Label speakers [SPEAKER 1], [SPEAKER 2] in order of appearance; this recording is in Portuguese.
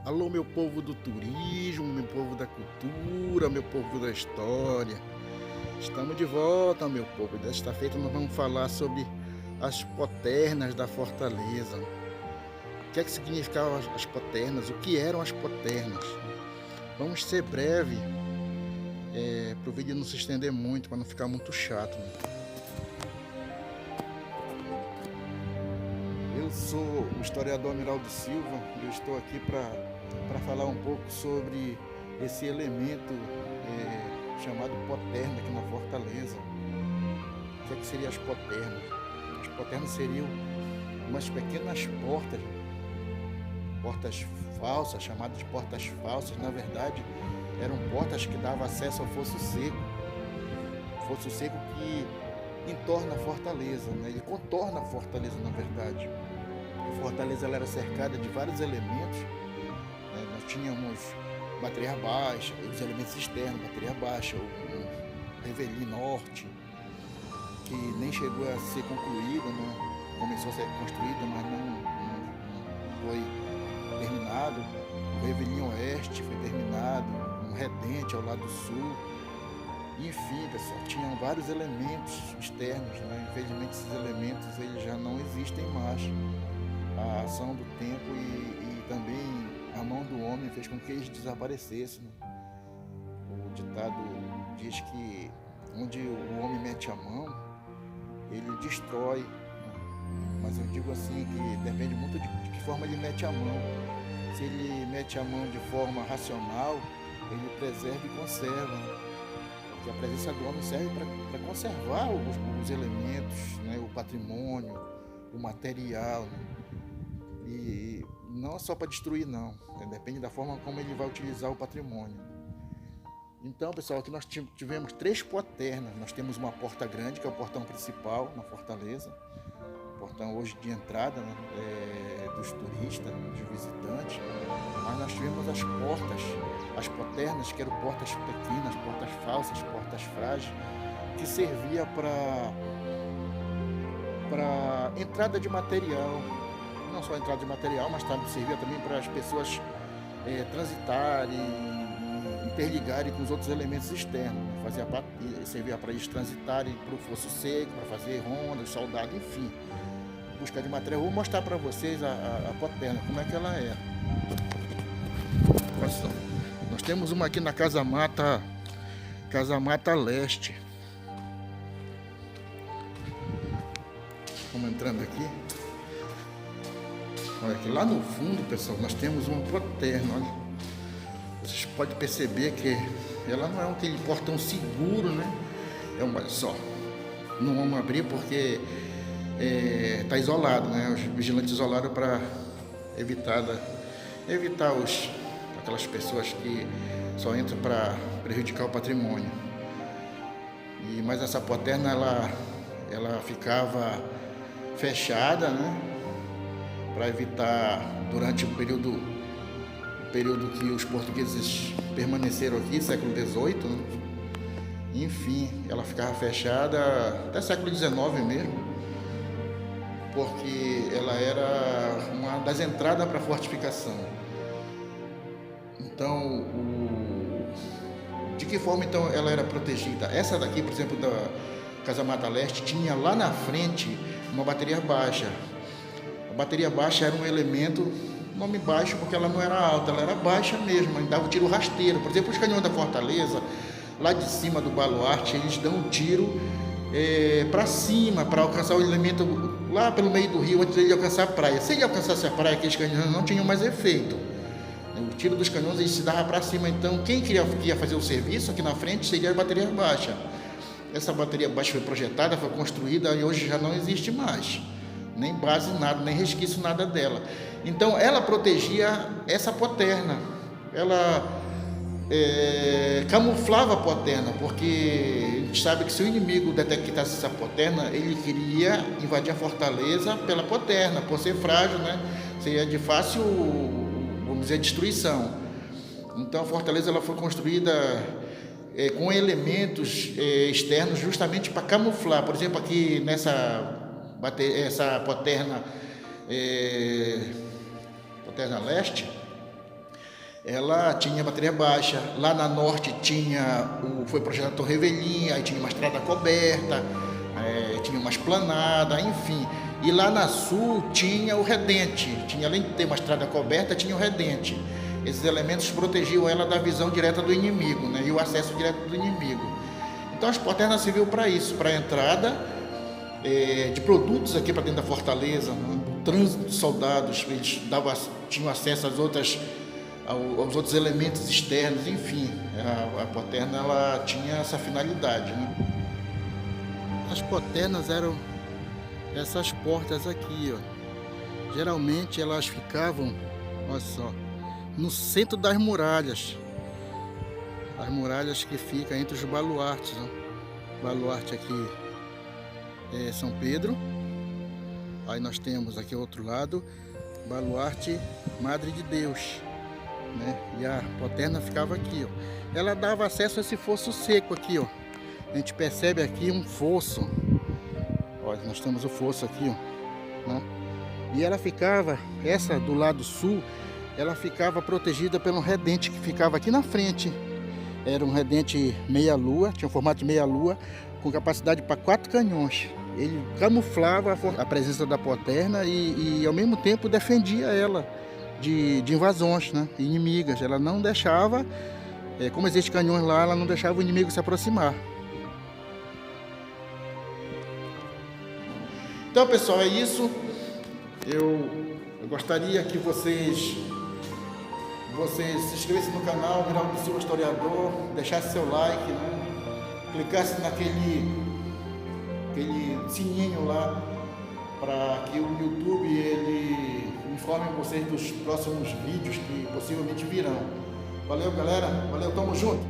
[SPEAKER 1] Alô, meu povo do turismo, meu povo da cultura, meu povo da história. Estamos de volta, meu povo. Desta feita nós vamos falar sobre as poternas da Fortaleza. O que é que significavam as poternas? O que eram as poternas? Vamos ser breve, para o vídeo não se estender muito, para não ficar muito chato, né? Eu sou o historiador Amiraldo Silva e eu estou aqui para falar um pouco sobre esse elemento chamado poterna aqui na Fortaleza. O que é que seriam as poternas? As poternas seriam umas pequenas portas falsas, chamadas de portas falsas. Na verdade, eram portas que davam acesso ao Fosso Seco que entorna a Fortaleza, né? Ele contorna a Fortaleza, na verdade. A Fortaleza ela era cercada de vários elementos, né? Nós tínhamos bateria baixa, os elementos externos, bateria baixa, o Revelie Norte, que nem chegou a ser concluída, né? Começou a ser construída, mas não foi terminado. O Revelie Oeste foi terminado, um Redente ao lado sul. Enfim, pessoal, tinham vários elementos externos, né? Infelizmente esses elementos eles já não existem mais. A ação do tempo e também a mão do homem fez com que eles desaparecessem, né? O ditado diz que onde o homem mete a mão, ele destrói, né? Mas eu digo assim que depende muito de que forma ele mete a mão. Se ele mete a mão de forma racional, ele preserva e conserva, né? Porque a presença do homem serve para conservar os elementos, né? O patrimônio, o material, né? E não é só para destruir, não. Depende da forma como ele vai utilizar o patrimônio. Então, pessoal, aqui nós tivemos 3 poternas. Nós temos uma porta grande, que é o portão principal na Fortaleza. O portão hoje de entrada, né, dos turistas, dos visitantes. Mas nós tivemos as poternas, que eram portas pequenas, portas falsas, portas frágeis, que servia para entrada de material. Não só a entrada de material, mas servia também para as pessoas transitarem, interligarem com os outros elementos externos, né? Servia para eles transitarem para o Fosso Seco, para fazer rondas, soldados, enfim, busca de material. Eu vou mostrar para vocês a poterna, como é que ela é. Olha só, nós temos uma aqui na Casa Mata Leste. Vamos entrando aqui. Olha aqui, lá no fundo, pessoal, nós temos uma poterna, olha. Vocês podem perceber que ela não é aquele portão seguro, né? Olha só, não vamos abrir porque está isolado, né? Os vigilantes isolaram para evitar aquelas pessoas que só entram para prejudicar o patrimônio. Mas essa poterna, ela ficava fechada, né? Para evitar, durante o período que os portugueses permaneceram aqui, século XVIII, né? Enfim, ela ficava fechada até século XIX mesmo, porque ela era uma das entradas para a fortificação. Então, de que forma então ela era protegida? Essa daqui, por exemplo, da Casa Mata Leste, tinha lá na frente uma bateria baixa. A bateria baixa era um elemento, nome baixo porque ela não era alta, ela era baixa mesmo, mas dava um tiro rasteiro. Por exemplo, os canhões da Fortaleza, lá de cima do baluarte, eles dão um tiro para cima, para alcançar o elemento lá pelo meio do rio, antes de ele alcançar a praia. Se ele alcançasse a praia, aqueles canhões não tinham mais efeito. O tiro dos canhões ele se dava para cima, então quem ia fazer o serviço aqui na frente seria a bateria baixa. Essa bateria baixa foi projetada, foi construída e hoje já não existe mais. Nem base, nada, nem resquício, nada dela. Então ela protegia essa poterna, ela camuflava a poterna, porque a gente sabe que se o inimigo detectasse essa poterna, ele queria invadir a fortaleza pela poterna, por ser frágil, né? Seria de fácil, vamos dizer, destruição. Então a fortaleza ela foi construída com elementos externos justamente para camuflar. Por exemplo, aqui essa poterna Leste, ela tinha bateria baixa. Lá na norte foi projetado a Torre Revelinha, aí tinha uma estrada coberta, tinha uma esplanada, enfim. E lá na sul tinha o redente, além de ter uma estrada coberta, tinha o redente. Esses elementos protegiam ela da visão direta do inimigo, né, e o acesso direto do inimigo. Então as porternas serviu para isso, para a entrada de produtos aqui para dentro da fortaleza, né, o trânsito de soldados, eles tinham acesso aos outros elementos externos, enfim, a porterna ela tinha essa finalidade, né? As porternas eram essas portas aqui, ó. Geralmente elas ficavam, olha só, no centro das muralhas. As muralhas que ficam entre os baluartes, ó. Baluarte aqui é São Pedro. Aí nós temos aqui ao outro lado, baluarte Madre de Deus, né? E a porterna ficava aqui, ó. Ela dava acesso a esse fosso seco aqui, ó. A gente percebe aqui um fosso. Olha, nós temos o fosso aqui, ó, né? E ela ficava, essa do lado sul, ela ficava protegida pelo redente que ficava aqui na frente. Era um redente meia-lua, tinha um formato de meia-lua, com capacidade para 4 canhões. Ele camuflava a presença da porterna e ao mesmo tempo defendia ela de invasões, né, inimigas. Ela não deixava, como existem canhões lá, ela não deixava o inimigo se aproximar. Então, pessoal, é isso. Eu gostaria que vocês se inscrevessem no canal Miraldo Silva Historiador, deixassem seu like, né? Clicassem naquele sininho lá, para que o YouTube ele informe vocês dos próximos vídeos que possivelmente virão. Valeu, galera. Valeu, tamo junto.